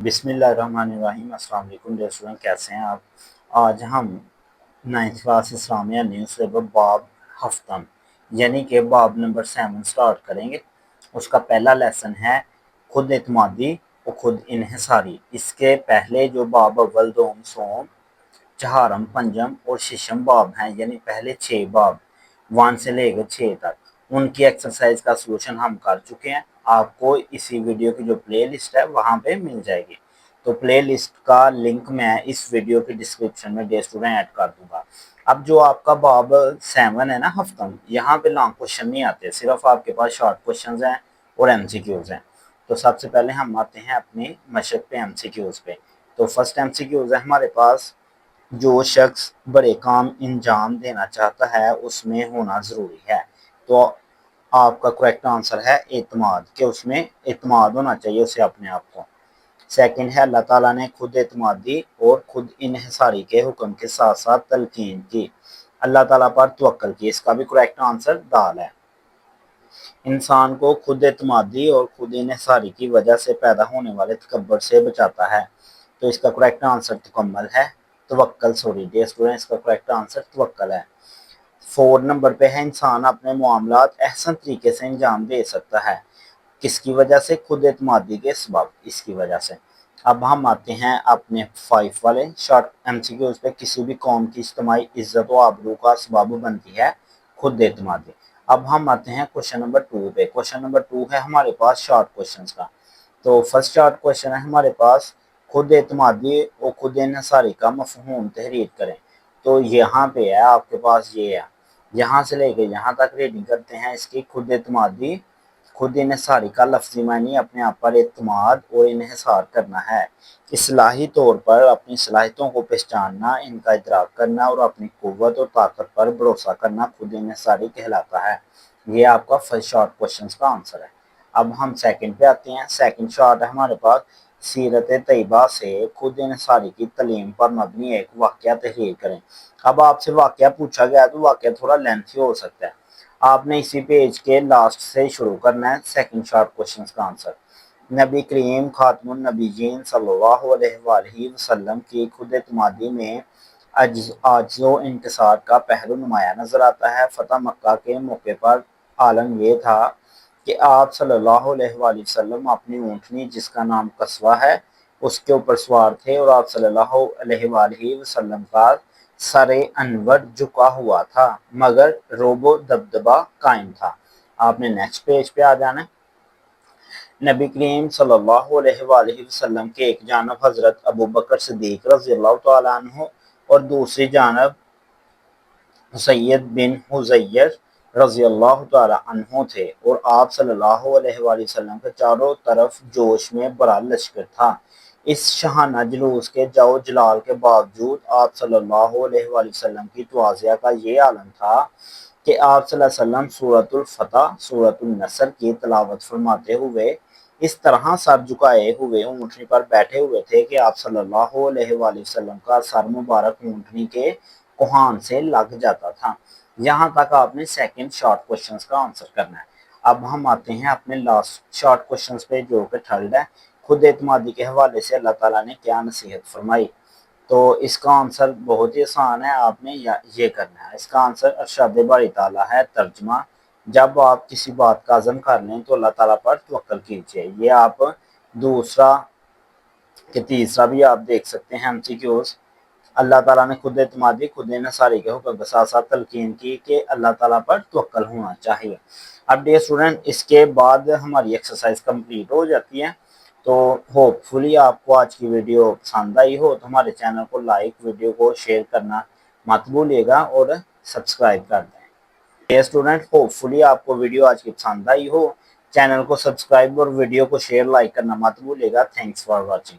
बिस्मिल्लाहिर्रहमानिर्रहीम। अस्सलाम वालेकुम डियर स्टूडेंट, कैसे हैं आप। आज हम 9th class Islamia news paper बाब हफ्तम यानी कि बाब नंबर 7 स्टार्ट करेंगे। उसका पहला लेसन है खुद एतमादी और खुद इन्हिसारी। इसके पहले जो बाब अव्वल दोम सोम चहारम पंजम और शिशम बाब हैं, यानी पहले 6 बाब 1 से लेकर 6 तक, उनकी एक्सरसाइज का सोल्यूशन हम कर चुके हैं। आपको इसी वीडियो की जो प्ले लिस्ट है वहाँ पे मिल जाएगी। तो प्ले लिस्ट का लिंक मैं इस वीडियो के डिस्क्रिप्शन में डियर स्टूडेंट ऐड कर दूंगा। अब जो आपका बाब 7 है ना हफ्तम, यहाँ पे लॉन्ग क्वेश्चन नहीं आते, सिर्फ आपके पास शॉर्ट क्वेश्चन हैं और MCQs हैं। तो सबसे पहले हम आते हैं अपनी मशक पे MCQs पे। तो फर्स्ट MCQs है हमारे पास, जो शख्स बड़े काम अंजाम देना चाहता है उसमें होना ज़रूरी है। तो आपका करेक्ट आंसर है एतमाद, कि उसमें एतमाद होना चाहिए उसे अपने आप को। सेकंड है अल्लाह ताला ने खुद एतमादी और खुद इन्हिसारी के हुक्म के साथ साथ तलकीन की, अल्लाह ताला पर तवक्कल की। इसका भी करेक्ट आंसर दाल है। इंसान को खुद एतमादी और खुद इन्हिसारी की वजह से पैदा होने वाले तकब्बर से बचाता है। तो इसका करेक्ट आंसर तकम्मल है, तवक्कल, सॉरी डियर स्टूडेंट, इसका करेक्ट आंसर तवक्कल है। 4 नंबर पे है इंसान अपने मामलात एहसन तरीके से अंजाम दे सकता है, किसकी वजह से, खुद एतमादी के सबब, इसकी वजह से। अब हम आते हैं अपने 5 वाले शॉर्ट MCQs पे। किसी भी कौम की इज्तिमाई इज्जत व आबरू का सबब बनती है खुद एतमादी। अब हम आते हैं क्वेश्चन नंबर 2 पे। क्वेश्चन नंबर 2 है हमारे पास शॉर्ट क्वेश्चन का। तो फर्स्ट शॉर्ट क्वेश्चन है हमारे पास, खुद एतमादी और खुद इन्हिसारी का मफहूम तहरीर करें। तो यहाँ पे है आपके पास, ये है, यहाँ से लेके यहाँ तक रीडिंग करते हैं इसकी। खुद एतमादी खुद इन्हिसारी का लफ्ज़ी मानी अपने आप पर एतमाद और इन्हिसार करना है, इस्लाही तौर पर अपनी सलाहियतों को पहचानना, इनका इदराक करना और अपनी क़ुव्वत और ताकत पर भरोसा करना खुद इन्हिसारी कहलाता है। ये आपका फर्स्ट शॉर्ट क्वेश्चन का आंसर है। अब हम सेकंड पे आते हैं। सेकंड शॉर्ट है हमारे पास, सीरत तैयबा से खुद इन्हिसारी की तलीम पर मबनी एक वाक़या तहरीर करें। अब आपसे वाक़या पूछा गया तो वाक़या थोड़ा लेंथी हो सकता है, आपने इसी पेज के लास्ट से शुरू करना है सेकंड शॉर्ट क्वेश्चन का आंसर। नबी करीम खातमुन नबीयीन सल्लल्लाहु अलैहि वसल्लम की खुद एतमादी में आजो इंकिसार का पहलू नुमाया नजर आता है। फतह मक्का के मौके पर आलम यह था कि आप सल्लल्लाहु अलैहि वसल्लम अपनी ऊँटनी जिसका नाम कस्वा है उसके ऊपर सवार थे और आप सल्लल्लाहु अलैहि वसल्लम का सरे अनवर झुका हुआ था मगर रोबो दबदबा कायम था। आपने नेक्स्ट पेज पे आ जाना है। नबी करीम सल्लल्लाहु अलैहि वसल्लम के एक जानब हजरत अबू बकर सिद्दीक रज़ियल्लाहु तआला अन्हु और दूसरी जानब सैयद बिन हुज़ैर रज़ियल्लाहु तआला अन्हु थे और आप सल्लल्लाहु अलैहि वसल्लम के चारों तरफ जोश में भरा लश्कर था। इस शहाना जुलूस के जाओ जलाल के बावजूद आप सल्लल्लाहु अलैहि वसल्लम की तवाज़िया का ये आलम था कि आप सल्लल्लाहु अलैहि वसल्लम सूरतुल फतह सूरतुल नसर की तिलावत फरमाते हुए इस तरह सर झुकाए हुए ऊँटनी पर बैठे हुए थे कि आप सल्लल्लाहु अलैहि वसल्लम का सर मुबारक ऊँटनी के कोहान से लग जाता था। यहाँ तक आपने सेकंड शॉर्ट क्वेश्चन का आंसर करना है। अब हम आते हैं अपने लास्ट शॉर्ट क्वेश्चन पे जो कि थर्ड है, खुद एतमादी के हवाले से अल्लाह ताला ने क्या नसीहत फरमाई। तो इसका आंसर बहुत ही आसान है, आपने ये करना है। इसका आंसर अरशाद बारी ताला है, तर्जमा, जब आप किसी बात का अज़म कर लें तो अल्लाह ताला पर तवक्कल कीजिए। ये आप दूसरा कि तीसरा भी आप देख सकते हैं MCQs। अल्लाह ताला ने खुद एतमादी खुद इन्हिसारी के हुक्म के साथ साथ तलकीन की कि अल्लाह ताला पर तवक्कल होना चाहिए। अब डियर स्टूडेंट, इसके बाद हमारी एक्सरसाइज कंप्लीट हो जाती है। तो होपफुली आपको आज की वीडियो पसंद आई हो तो हमारे चैनल को लाइक, वीडियो को शेयर करना मत भूलिएगा और सब्सक्राइब कर दें। डियर स्टूडेंट, होपफुली आपको वीडियो आज की पसंद आई हो। चैनल को सब्सक्राइब और वीडियो को शेयर, लाइक करना मत भूलिएगा। Thanks for watching.